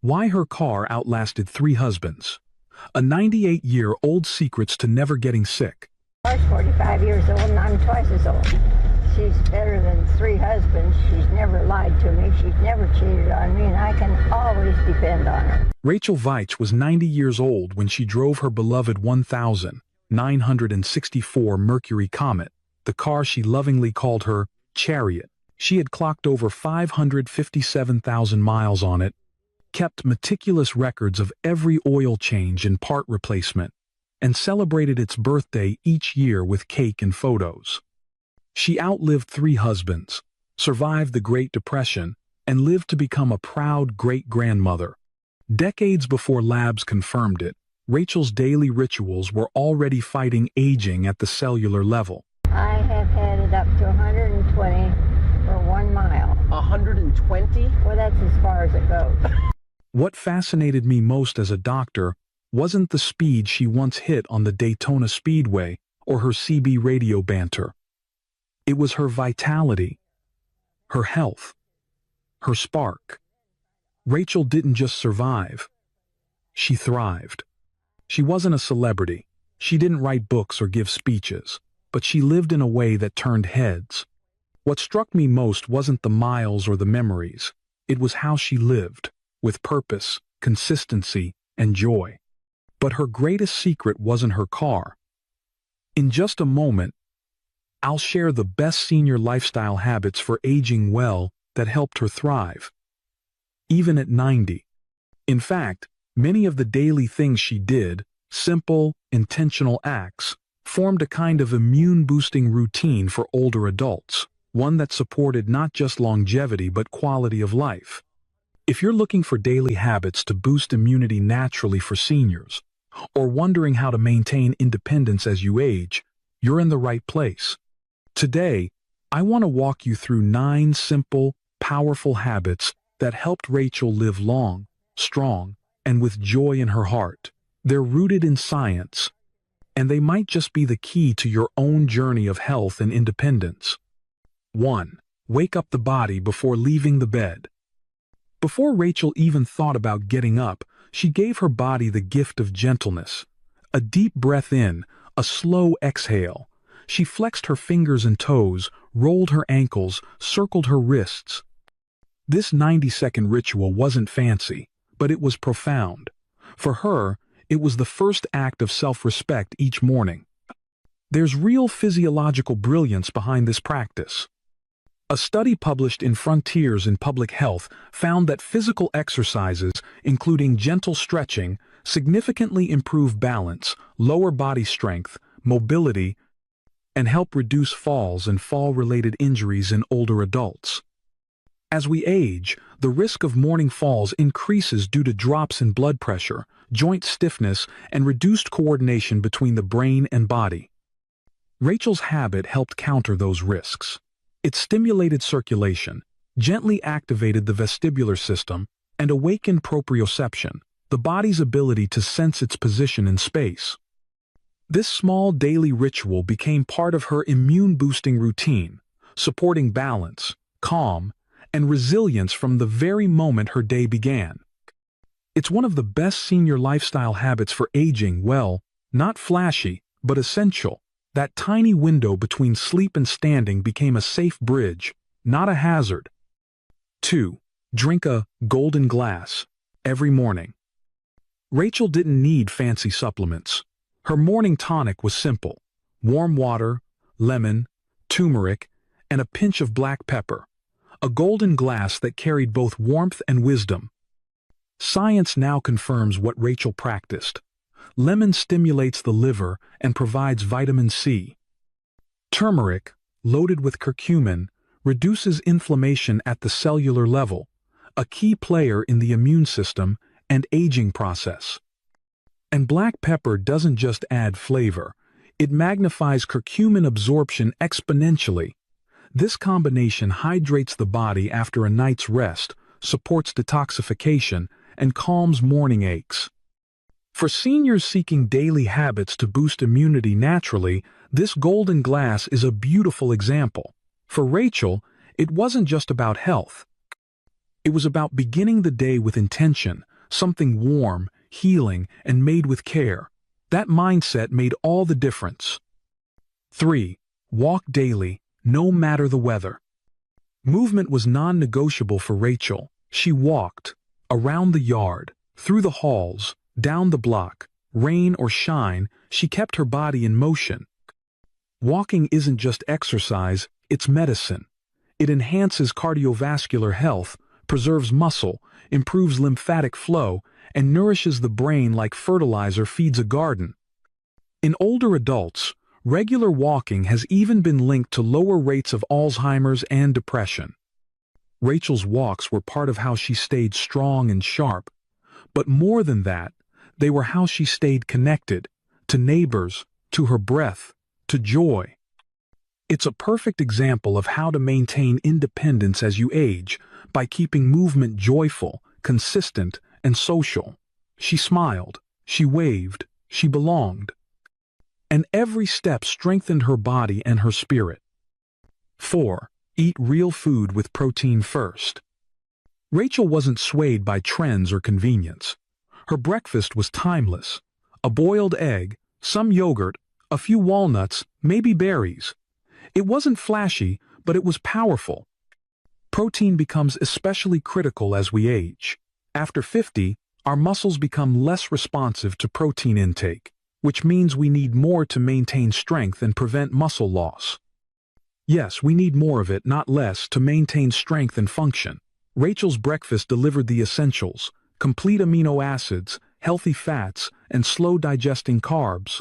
Why her car outlasted 3 husbands. A 98-year-old secrets to never getting sick. She's 45 years old and I'm twice as old. She's better than 3 husbands. She's never lied to me. She's never cheated on me, and I can always depend on her. Rachel Veitch was 90 years old when she drove her beloved 1964 Mercury Comet, the car she lovingly called her Chariot. She had clocked over 557,000 miles on it, kept meticulous records of every oil change and part replacement, and celebrated its birthday each year with cake and photos. She outlived 3 husbands, survived the Great Depression, and lived to become a proud great-grandmother. Decades before labs confirmed it, Rachel's daily rituals were already fighting aging at the cellular level. I have had it up to 120 for 1 mile. 120? Well, that's as far as it goes. What fascinated me most as a doctor wasn't the speed she once hit on the Daytona Speedway or her CB radio banter. It was her vitality, her health, her spark. Rachel didn't just survive. She thrived. She wasn't a celebrity. She didn't write books or give speeches, but she lived in a way that turned heads. What struck me most wasn't the miles or the memories. It was how she lived, with purpose, consistency, and joy. But her greatest secret wasn't her car. In just a moment, I'll share the best senior lifestyle habits for aging well that helped her thrive, even at 90. In fact, many of the daily things she did, simple, intentional acts, formed a kind of immune-boosting routine for older adults, one that supported not just longevity but quality of life. If you're looking for daily habits to boost immunity naturally for seniors, or wondering how to maintain independence as you age, you're in the right place. Today, I want to walk you through 9 simple, powerful habits that helped Rachel live long, strong, and with joy in her heart. They're rooted in science, and they might just be the key to your own journey of health and independence. 1. Wake up the body before leaving the bed. Before Rachel even thought about getting up, she gave her body the gift of gentleness. A deep breath in, a slow exhale. She flexed her fingers and toes, rolled her ankles, circled her wrists. This 90-second ritual wasn't fancy, but it was profound. For her, it was the first act of self-respect each morning. There's real physiological brilliance behind this practice. A study published in Frontiers in Public Health found that physical exercises, including gentle stretching, significantly improve balance, lower body strength, mobility, and help reduce falls and fall-related injuries in older adults. As we age, the risk of morning falls increases due to drops in blood pressure, joint stiffness, and reduced coordination between the brain and body. Rachel's habit helped counter those risks. It stimulated circulation, gently activated the vestibular system, and awakened proprioception, the body's ability to sense its position in space. This small daily ritual became part of her immune-boosting routine, supporting balance, calm, and resilience from the very moment her day began. It's one of the best senior lifestyle habits for aging well, not flashy, but essential. That tiny window between sleep and standing became a safe bridge, not a hazard. 2. Drink a golden glass every morning. Rachel didn't need fancy supplements. Her morning tonic was simple: warm water, lemon, turmeric, and a pinch of black pepper. A golden glass that carried both warmth and wisdom. Science now confirms what Rachel practiced. Lemon stimulates the liver and provides vitamin C. Turmeric, loaded with curcumin, reduces inflammation at the cellular level, a key player in the immune system and aging process. And black pepper doesn't just add flavor, it magnifies curcumin absorption exponentially. This combination hydrates the body after a night's rest, supports detoxification, and calms morning aches. For seniors seeking daily habits to boost immunity naturally, this golden glass is a beautiful example. For Rachel, it wasn't just about health. It was about beginning the day with intention, something warm, healing, and made with care. That mindset made all the difference. 3. Walk daily, no matter the weather. Movement was non-negotiable for Rachel. She walked around the yard, through the halls, down the block. Rain or shine, she kept her body in motion. Walking isn't just exercise, it's medicine. It enhances cardiovascular health, preserves muscle, improves lymphatic flow, and nourishes the brain like fertilizer feeds a garden. In older adults, regular walking has even been linked to lower rates of Alzheimer's and depression. Rachel's walks were part of how she stayed strong and sharp, but more than that, they were how she stayed connected, to neighbors, to her breath, to joy. It's a perfect example of how to maintain independence as you age, by keeping movement joyful, consistent, and social. She smiled, she waved, she belonged. And every step strengthened her body and her spirit. 4. Eat real food with protein first. Rachel wasn't swayed by trends or convenience. Her breakfast was timeless. A boiled egg, some yogurt, a few walnuts, maybe berries. It wasn't flashy, but it was powerful. Protein becomes especially critical as we age. After 50, our muscles become less responsive to protein intake, which means we need more to maintain strength and prevent muscle loss. Yes, we need more of it, not less, to maintain strength and function. Rachel's breakfast delivered the essentials: complete amino acids, healthy fats, and slow-digesting carbs.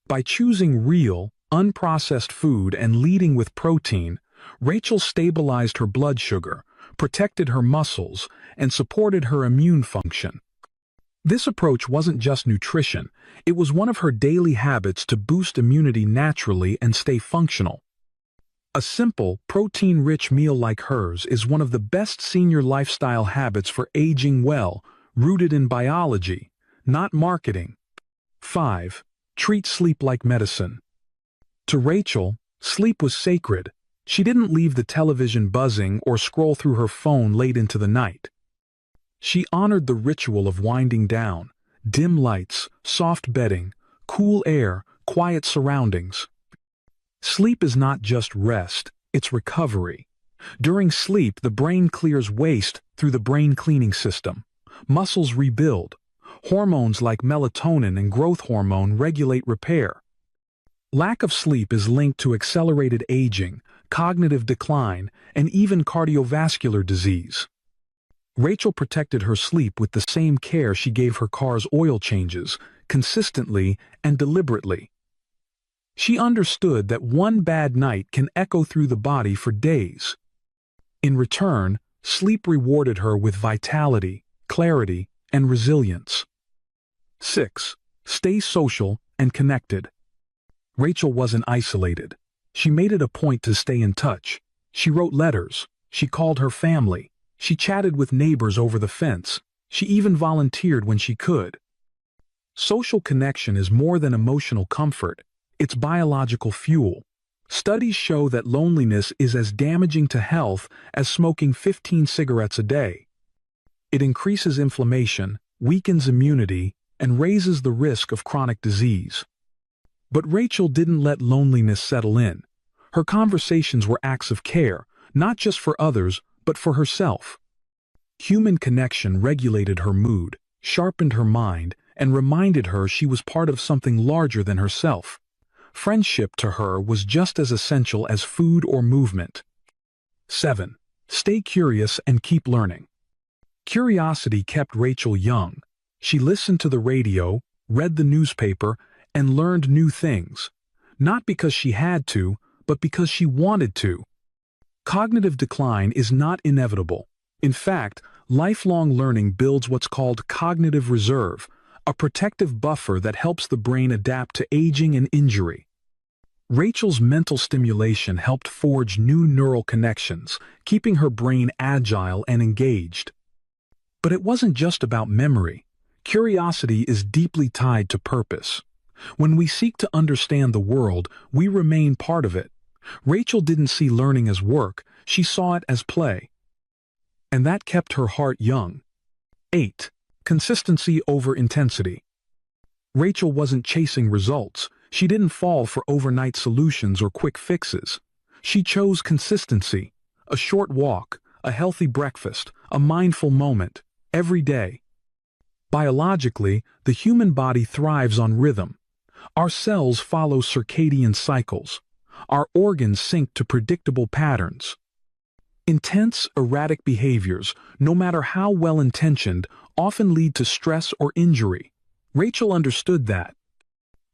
By choosing real, unprocessed food and leading with protein, Rachel stabilized her blood sugar, protected her muscles, and supported her immune function. This approach wasn't just nutrition, it was one of her daily habits to boost immunity naturally and stay functional. A simple, protein-rich meal like hers is one of the best senior lifestyle habits for aging well, rooted in biology, not marketing. 5. Treat sleep like medicine. To Rachel, sleep was sacred. She didn't leave the television buzzing or scroll through her phone late into the night. She honored the ritual of winding down: dim lights, soft bedding, cool air, quiet surroundings. Sleep is not just rest, it's recovery. During sleep, the brain clears waste through the brain cleaning system. Muscles rebuild. Hormones like melatonin and growth hormone regulate repair. Lack of sleep is linked to accelerated aging, cognitive decline, and even cardiovascular disease. Rachel protected her sleep with the same care she gave her car's oil changes, consistently and deliberately. She understood that one bad night can echo through the body for days. In return, sleep rewarded her with vitality, clarity, and resilience. 6. Stay social and connected. Rachel wasn't isolated. She made it a point to stay in touch. She wrote letters. She called her family. She chatted with neighbors over the fence. She even volunteered when she could. Social connection is more than emotional comfort. It's biological fuel. Studies show that loneliness is as damaging to health as smoking 15 cigarettes a day. It increases inflammation, weakens immunity, and raises the risk of chronic disease. But Rachel didn't let loneliness settle in. Her conversations were acts of care, not just for others, but for herself. Human connection regulated her mood, sharpened her mind, and reminded her she was part of something larger than herself. Friendship to her was just as essential as food or movement. 7. Stay curious and keep learning. Curiosity kept Rachel young. She listened to the radio, read the newspaper, and learned new things. Not because she had to, but because she wanted to. Cognitive decline is not inevitable. In fact, lifelong learning builds what's called cognitive reserve, a protective buffer that helps the brain adapt to aging and injury. Rachel's mental stimulation helped forge new neural connections, keeping her brain agile and engaged. But it wasn't just about memory. Curiosity is deeply tied to purpose. When we seek to understand the world, we remain part of it. Rachel didn't see learning as work, she saw it as play. And that kept her heart young. 8. Consistency over intensity. Rachel wasn't chasing results. She didn't fall for overnight solutions or quick fixes. She chose consistency, a short walk, a healthy breakfast, a mindful moment, every day. Biologically, the human body thrives on rhythm. Our cells follow circadian cycles. Our organs sync to predictable patterns. Intense, erratic behaviors, no matter how well-intentioned, often lead to stress or injury. Rachel understood that.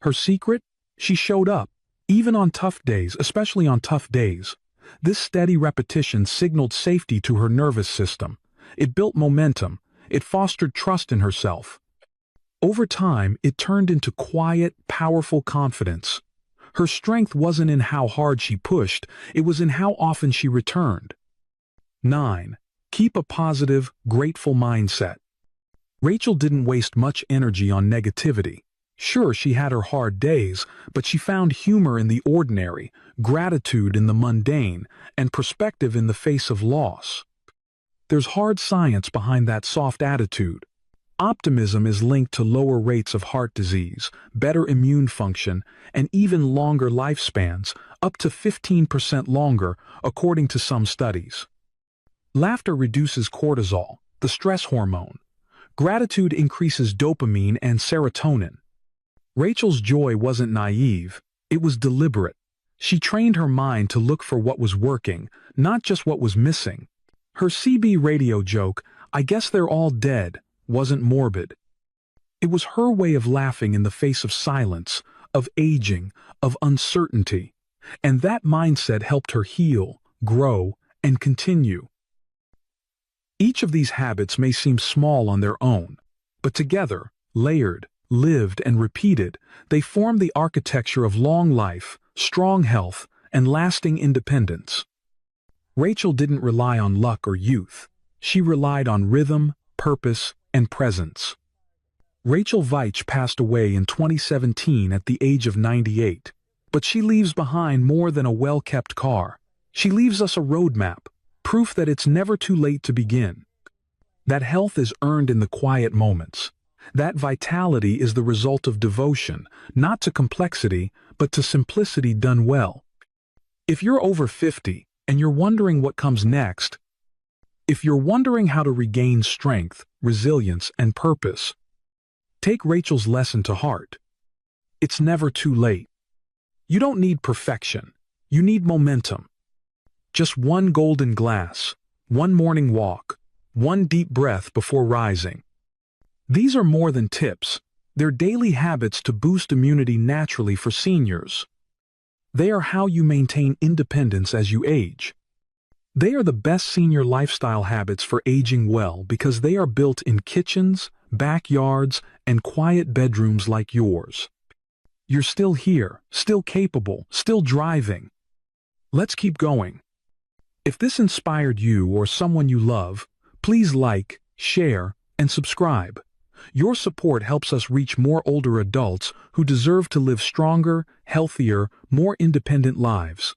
Her secret? She showed up, even on tough days, especially on tough days. This steady repetition signaled safety to her nervous system. It built momentum. It fostered trust in herself. Over time, it turned into quiet, powerful confidence. Her strength wasn't in how hard she pushed, it was in how often she returned. 9. Keep a positive, grateful mindset. Rachel didn't waste much energy on negativity. Sure, she had her hard days, but she found humor in the ordinary, gratitude in the mundane, and perspective in the face of loss. There's hard science behind that soft attitude. Optimism is linked to lower rates of heart disease, better immune function, and even longer lifespans, up to 15% longer, according to some studies. Laughter reduces cortisol, the stress hormone. Gratitude increases dopamine and serotonin. Rachel's joy wasn't naive, it was deliberate. She trained her mind to look for what was working, not just what was missing. Her CB radio joke, "I guess they're all dead," wasn't morbid. It was her way of laughing in the face of silence, of aging, of uncertainty. And that mindset helped her heal, grow, and continue. Each of these habits may seem small on their own, but together, layered, lived, and repeated, they form the architecture of long life, strong health, and lasting independence. Rachel didn't rely on luck or youth. She relied on rhythm, purpose, and presence. Rachel Veitch passed away in 2017 at the age of 98, but she leaves behind more than a well-kept car. She leaves us a roadmap, proof that it's never too late to begin. That health is earned in the quiet moments. That vitality is the result of devotion, not to complexity, but to simplicity done well. If you're over 50 and you're wondering what comes next, if you're wondering how to regain strength, resilience, and purpose, take Rachel's lesson to heart. It's never too late. You don't need perfection. You need momentum. Just one golden glass, one morning walk, one deep breath before rising. These are more than tips. They're daily habits to boost immunity naturally for seniors. They are how you maintain independence as you age. They are the best senior lifestyle habits for aging well because they are built in kitchens, backyards, and quiet bedrooms like yours. You're still here, still capable, still driving. Let's keep going. If this inspired you or someone you love, please like, share, and subscribe. Your support helps us reach more older adults who deserve to live stronger, healthier, more independent lives.